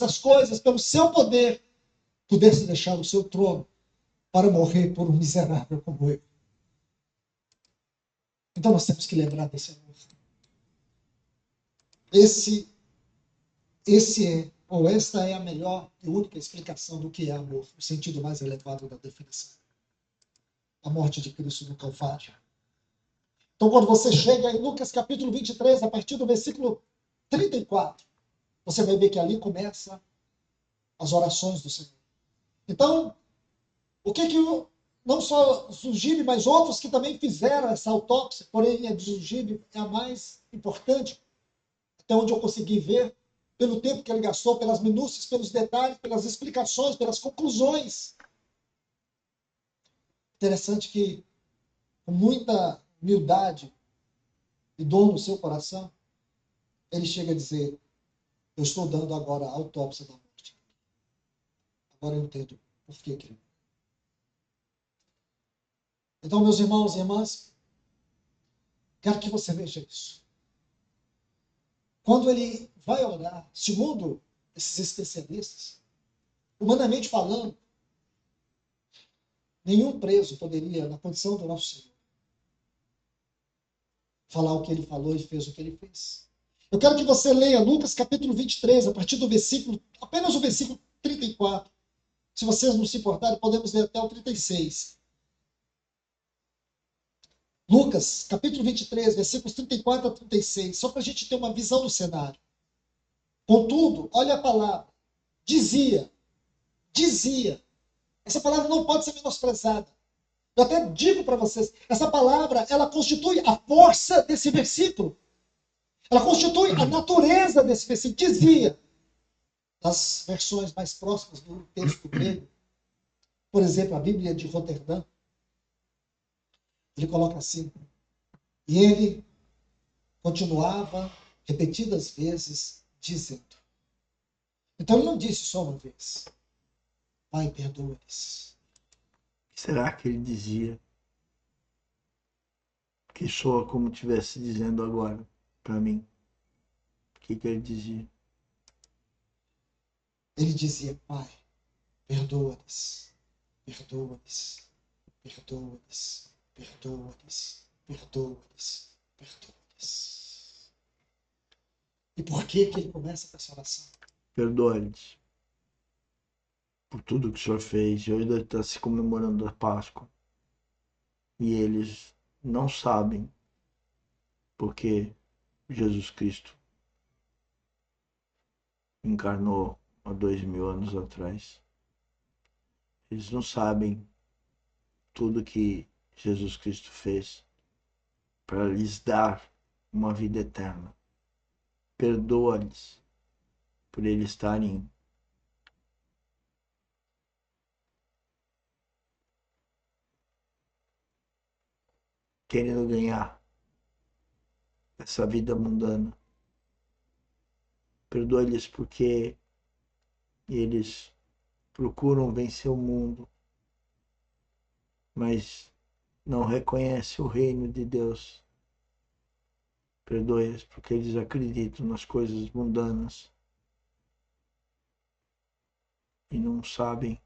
as coisas pelo seu poder, pudesse deixar o seu trono para morrer por um miserável como eu. Então nós temos que lembrar desse amor. Esta é a melhor e única explicação do que é amor, no sentido mais elevado da definição. A morte de Cristo no Calvário. Então, quando você chega em Lucas capítulo 23, a partir do versículo 34, você vai ver que ali começa as orações do Senhor. Então, o que não só Zugib, mas outros que também fizeram essa autópsia, porém a de Zugib é a mais importante, até onde eu consegui ver, pelo tempo que ele gastou, pelas minúcias, pelos detalhes, pelas explicações, pelas conclusões. Interessante que, com muita humildade e dor no seu coração, ele chega a dizer: eu estou dando agora a autópsia da morte. Agora eu entendo por que ele. Então, meus irmãos e irmãs, quero que você veja isso. Quando ele vai orar, segundo esses especialistas, humanamente falando, nenhum preso poderia, na condição do nosso Senhor, falar o que ele falou e fez o que ele fez. Eu quero que você leia Lucas capítulo 23, a partir do versículo, apenas o versículo 34. Se vocês não se importarem, podemos ler até o 36. Lucas capítulo 23, versículos 34 a 36, só para a gente ter uma visão do cenário. Contudo, olha a palavra, dizia. Essa palavra não pode ser menosprezada. Eu até digo para vocês, essa palavra, ela constitui a força desse versículo. Ela constitui a natureza desse versículo. Dizia, nas versões mais próximas do texto grego, por exemplo, a Bíblia de Roterdã, ele coloca assim: e ele continuava repetidas vezes dizendo. Então ele não disse só uma vez: Pai, perdoa-lhes. Será que ele dizia? Que soa como estivesse dizendo agora para mim. O que ele dizia? Ele dizia: Pai, perdoa-lhes, perdoa-lhes, perdoa-lhes, perdoa-lhes, perdoa-lhes, perdoa-lhes. E por que ele começa com essa oração? Perdoa-lhes por tudo que o Senhor fez. E hoje está se comemorando a Páscoa. E eles não sabem porque Jesus Cristo encarnou há 2000 anos atrás. Eles não sabem tudo que Jesus Cristo fez para lhes dar uma vida eterna. Perdoa-lhes por eles estarem querendo ganhar essa vida mundana. Perdoa-lhes porque eles procuram vencer o mundo, mas não reconhecem o reino de Deus. Perdoe-os porque eles acreditam nas coisas mundanas e não sabem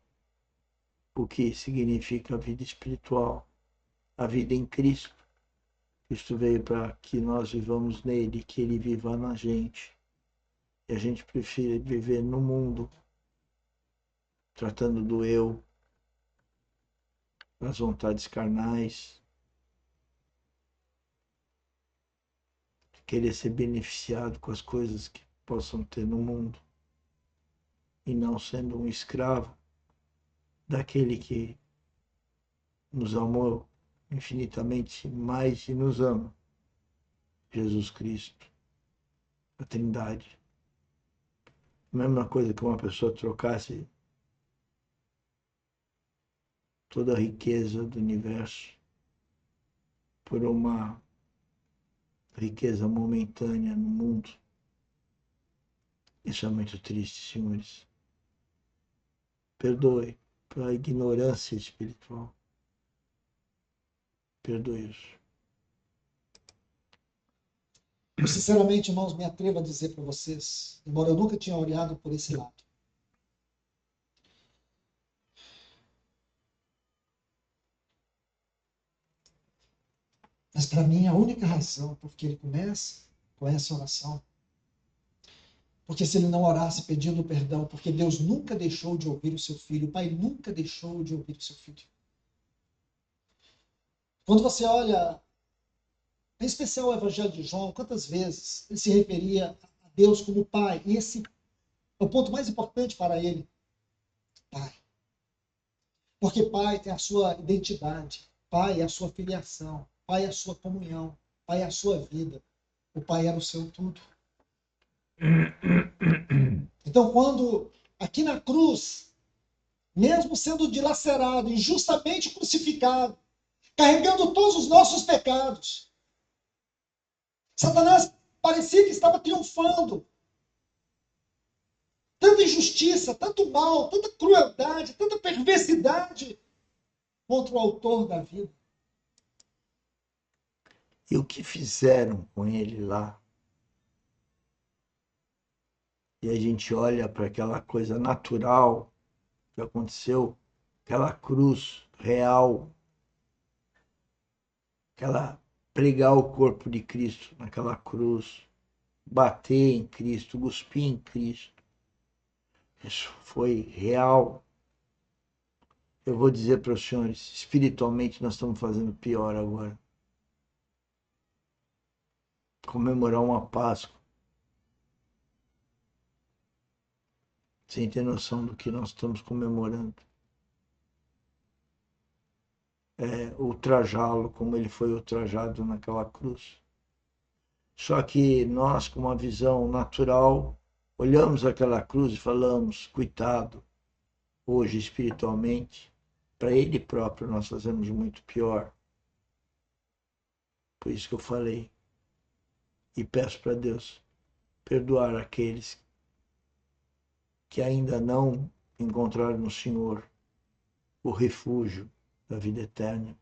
o que significa a vida espiritual, a vida em Cristo. Cristo veio para que nós vivamos nele, que ele viva na gente. E a gente prefere viver no mundo, tratando do eu, das vontades carnais, de querer ser beneficiado com as coisas que possam ter no mundo, e não sendo um escravo daquele que nos amou infinitamente mais e nos ama, Jesus Cristo, a Trindade. A mesma coisa que uma pessoa trocasse toda a riqueza do universo por uma riqueza momentânea no mundo. Isso é muito triste, senhores. Perdoe pela ignorância espiritual. Perdoe-os. Eu, sinceramente, irmãos, me atrevo a dizer para vocês, embora eu nunca tinha olhado por esse lado, Mas para mim, a única razão porque ele começa com essa oração, porque se ele não orasse pedindo perdão, porque Deus nunca deixou de ouvir o seu filho, o Pai nunca deixou de ouvir o seu filho. Quando você olha, em especial o Evangelho de João, quantas vezes ele se referia a Deus como Pai, e esse é o ponto mais importante para ele, Pai. Porque Pai tem a sua identidade, Pai é a sua filiação, Pai é a sua comunhão, Pai é a sua vida. O Pai era o seu tudo. Então, quando aqui na cruz, mesmo sendo dilacerado, injustamente crucificado, carregando todos os nossos pecados, Satanás parecia que estava triunfando. Tanta injustiça, tanto mal, tanta crueldade, tanta perversidade contra o autor da vida. E o que fizeram com ele lá? E a gente olha para aquela coisa natural que aconteceu, aquela cruz real, aquela pregar o corpo de Cristo naquela cruz, bater em Cristo, cuspir em Cristo. Isso foi real. Eu vou dizer para os senhores, espiritualmente nós estamos fazendo pior agora. Comemorar uma Páscoa sem ter noção do que nós estamos comemorando. Ultrajá-lo como ele foi ultrajado naquela cruz. Só que nós, com uma visão natural, olhamos aquela cruz e falamos, coitado, hoje espiritualmente, para ele próprio nós fazemos muito pior. Por isso que eu falei e peço para Deus perdoar aqueles que ainda não encontraram no Senhor o refúgio da vida eterna.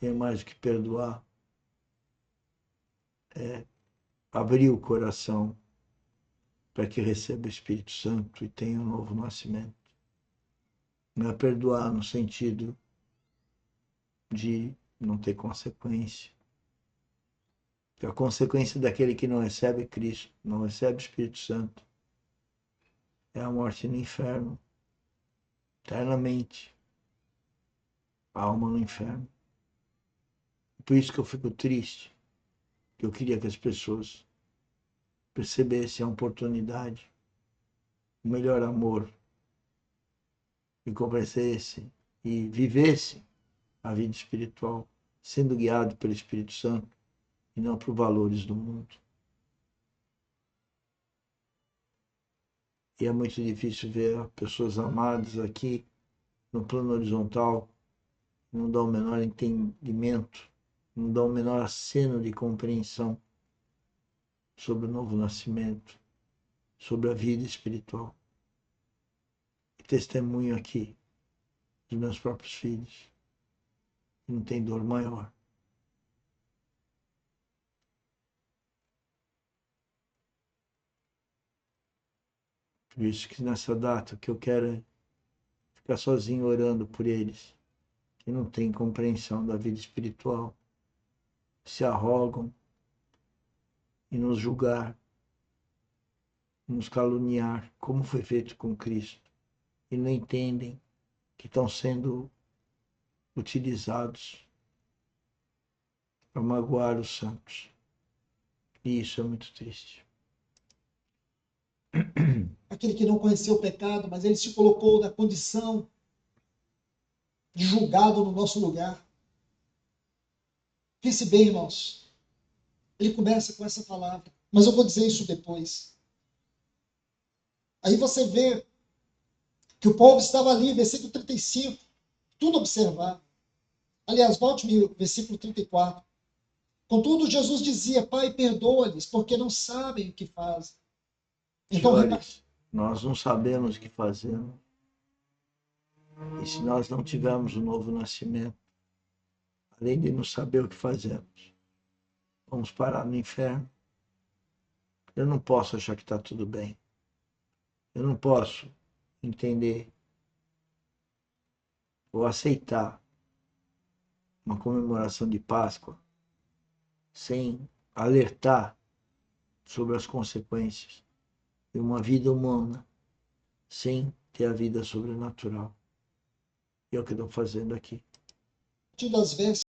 E é mais do que perdoar, é abrir o coração para que receba o Espírito Santo e tenha um novo nascimento. Não é perdoar no sentido de não ter consequência. Porque a consequência daquele que não recebe Cristo, não recebe o Espírito Santo, é a morte no inferno, eternamente. A alma no inferno. Por isso que eu fico triste, que eu queria que as pessoas percebessem a oportunidade, o melhor amor, e compreendessem e vivessem a vida espiritual, sendo guiado pelo Espírito Santo e não por valores do mundo. E é muito difícil ver pessoas amadas aqui no plano horizontal, não dão o menor entendimento, não dão o menor aceno de compreensão sobre o novo nascimento, sobre a vida espiritual. E testemunho aqui dos meus próprios filhos. Não tem dor maior. Por isso que nessa data o que eu quero é ficar sozinho orando por eles, que não têm compreensão da vida espiritual, se arrogam e nos julgar, nos caluniar, como foi feito com Cristo, e não entendem que estão sendo utilizados para magoar os santos. E isso é muito triste. Aquele que não conheceu o pecado, mas ele se colocou na condição de julgado no nosso lugar. Pense bem, irmãos. Ele começa com essa palavra, mas eu vou dizer isso depois. Aí você vê que o povo estava ali, versículo 35, tudo observado. Aliás, volte-me o versículo 34. Contudo, Jesus dizia, Pai, perdoa-lhes, porque não sabem o que fazem. Então, Senhores, nós não sabemos o que fazemos. E se nós não tivermos o novo nascimento, além de não saber o que fazemos, vamos parar no inferno. Eu não posso achar que está tudo bem. Eu não posso entender ou aceitar uma comemoração de Páscoa sem alertar sobre as consequências de uma vida humana sem ter a vida sobrenatural. E é o que estou fazendo aqui. Das vezes